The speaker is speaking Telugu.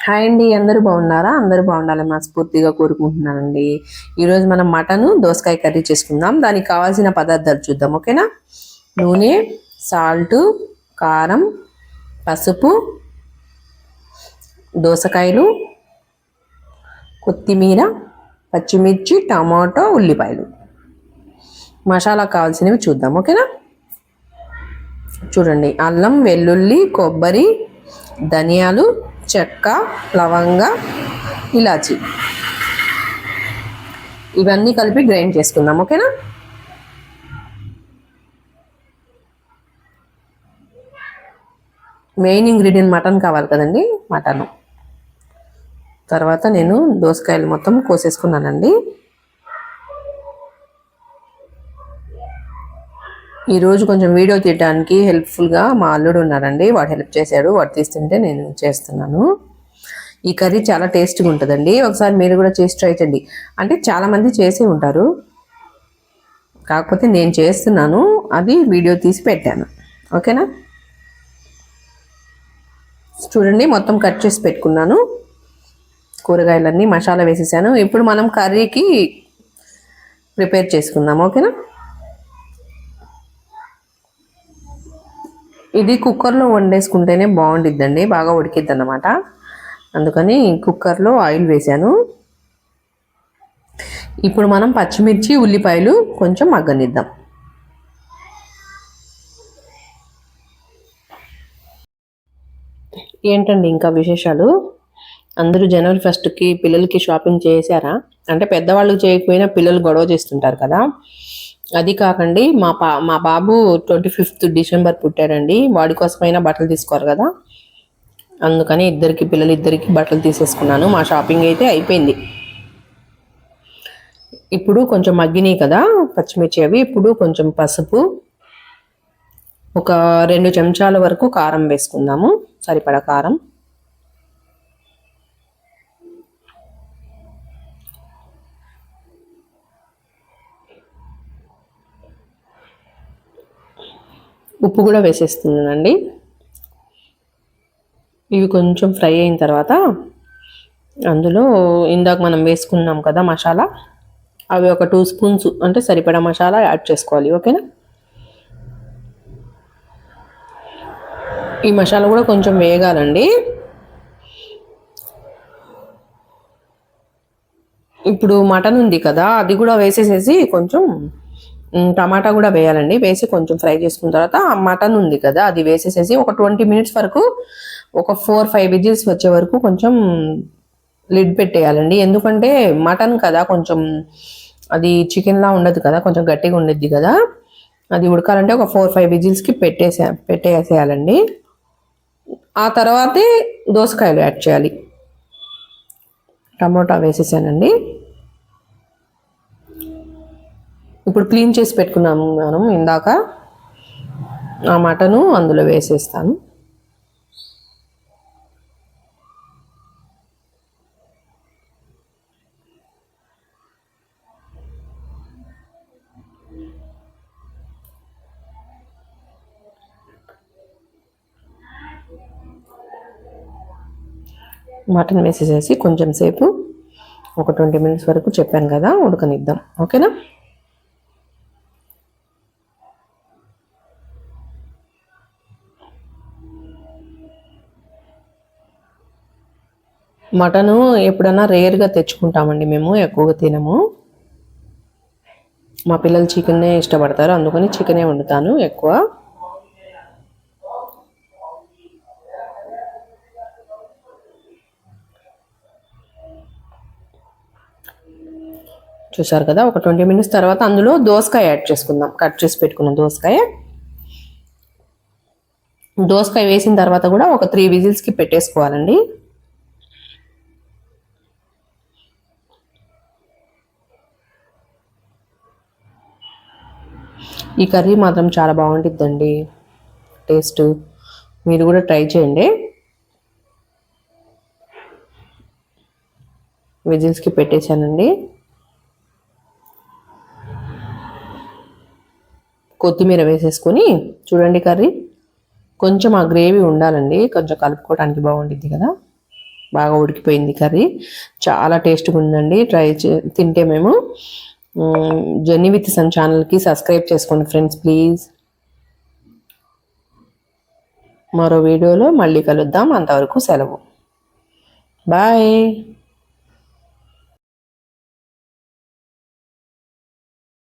హాయ్ అండి, అందరూ బాగున్నారా? అందరూ బాగుండాలని మనస్ఫూర్తిగా కోరుకుంటున్నానండి. ఈరోజు మనం మటన్ దోసకాయ కర్రీ చేసుకుందాం. దానికి కావాల్సిన పదార్థాలు చూద్దాం, ఓకేనా? నూనె, సాల్ట్, కారం, పసుపు, దోసకాయలు, కొత్తిమీర, పచ్చిమిర్చి, టమాటో, ఉల్లిపాయలు. మసాలా కావాల్సినవి చూద్దాం, ఓకేనా? చూడండి, అల్లం, వెల్లుల్లి, కొబ్బరి, ధనియాలు, చెక్క, లవంగ, ఇలాచి, ఇవన్నీ కలిపి గ్రైండ్ చేసుకుందాం, ఓకేనా? మెయిన్ ఇంగ్రీడియంట్ మటన్ కావాలి కదండి, మటన్. తర్వాత నేను దోసకాయలు మొత్తం కోసేసుకున్నానండి. ఈరోజు కొంచెం వీడియో తీయడానికి హెల్ప్ఫుల్గా మా అల్లుడు ఉన్నారండి, వాడు హెల్ప్ చేశాడు. వాడు తీస్తుంటే నేను చేస్తున్నాను. ఈ కర్రీ చాలా టేస్ట్గా ఉంటుందండి. ఒకసారి మీరు కూడా చేసి ట్రై చేయండి. అంటే చాలామంది చేసే ఉంటారు, కాకపోతే నేను చేస్తున్నాను, అది వీడియో తీసి పెట్టాను, ఓకేనా? చూడండి, మొత్తం కట్ చేసి పెట్టుకున్నాను. కూరగాయలన్నీ మసాలా వేసేసాను. ఇప్పుడు మనం కర్రీకి ప్రిపేర్ చేసుకుందాం, ఓకేనా? ఇది కుక్కర్లో వండేసుకుంటేనే బాగుండిద్దండి, బాగా ఉడికిద్ది అన్నమాట. అందుకని కుక్కర్లో ఆయిల్ వేసాను. ఇప్పుడు మనం పచ్చిమిర్చి, ఉల్లిపాయలు కొంచెం మగ్గనిద్దాం. ఏంటండి ఇంకా విశేషాలు? అందరూ జనవరి 1కి పిల్లలకి షాపింగ్ చేశారా? అంటే పెద్దవాళ్ళు చేయకపోయినా పిల్లలు గొడవ చేస్తుంటారు కదా, అది కాకండి. మా బాబు 25th డిసెంబర్ పుట్టాడండి. వాడి కోసమైనా బట్టలు తీసుకోరు కదా, అందుకని పిల్లలిద్దరికి బట్టలు తీసేసుకున్నాను. మా షాపింగ్ అయితే అయిపోయింది. ఇప్పుడు కొంచెం మగ్గినాయి కదా పచ్చిమిర్చి అవి. ఇప్పుడు కొంచెం పసుపు, ఒక 2 చెంచాల వరకు కారం వేసుకుందాము, సరిపడా కారం. ఉప్పు కూడా వేసేస్తున్నానండి. ఇవి కొంచెం ఫ్రై అయిన తర్వాత అందులో ఇందాక మనం వేసుకున్నాం కదా మసాలా, అవి ఒక 2 స్పూన్స్ అంటే సరిపడా మసాలా యాడ్ చేసుకోవాలి, ఓకేనా? ఈ మసాలా కూడా కొంచెం వేగాలండి. ఇప్పుడు మటన్ ఉంది కదా, అది కూడా వేసేసేసి కొంచెం టమాటా కూడా వేయాలండి. వేసి కొంచెం ఫ్రై చేసుకున్న తర్వాత మటన్ ఉంది కదా అది వేసేసేసి ఒక 20 minutes వరకు, ఒక 4-5 విజిల్స్ వచ్చే వరకు కొంచెం లిడ్ పెట్టేయాలండి. ఎందుకంటే మటన్ కదా, కొంచెం అది చికెన్లా ఉండదు కదా, కొంచెం గట్టిగా ఉండద్ది కదా. అది ఉడకాలంటే ఒక 4-5 విజిల్స్కి పెట్టేసేయాలండి. ఆ తర్వాతే దోసకాయలు యాడ్ చేయాలి. టమోటా వేసేసానండి. ఇప్పుడు క్లీన్ చేసి పెట్టుకున్నాము మనం ఇందాక, ఆ మటను అందులో వేసేస్తాను. మటన్ వేసేసేసి కొంచెం సేపు, ఒక 20 minutes వరకు చెప్పాను కదా, ఉడకనిద్దాం, ఓకేనా? మటను ఎప్పుడన్నా రేర్గా తెచ్చుకుంటామండి, మేము ఎక్కువగా తినము. మా పిల్లలు చికెన్నే ఇష్టపడతారు, అందుకని చికెనే వండుతాను ఎక్కువ. చూసారు కదా, ఒక 20 minutes తర్వాత అందులో దోసకాయ యాడ్ చేసుకుందాం. కట్ చేసి పెట్టుకున్న దోసకాయ వేసిన తర్వాత కూడా ఒక 3 విజిల్స్కి పెట్టేసుకోవాలండి. ఈ కర్రీ మాత్రం చాలా బాగుంటుందండి టేస్ట్, మీరు కూడా ట్రై చేయండి. విజిల్స్కి పెట్టేశానండి. కొత్తిమీర వేసేసుకొని చూడండి, కర్రీ కొంచెం ఆ గ్రేవీ ఉండాలండి, కొంచెం కలుపుకోవడానికి బాగుంటుంది కదా. బాగా ఉడికిపోయింది కర్రీ. చాలా టేస్ట్గా ఉందండి. తింటే మేము జర్నీ విత్ సన్ ఛానల్కి సబ్స్క్రైబ్ చేసుకోండి ఫ్రెండ్స్ ప్లీజ్. మరో వీడియోలో మళ్ళీ కలుద్దాం. అంతవరకు సెలవు. బాయ్.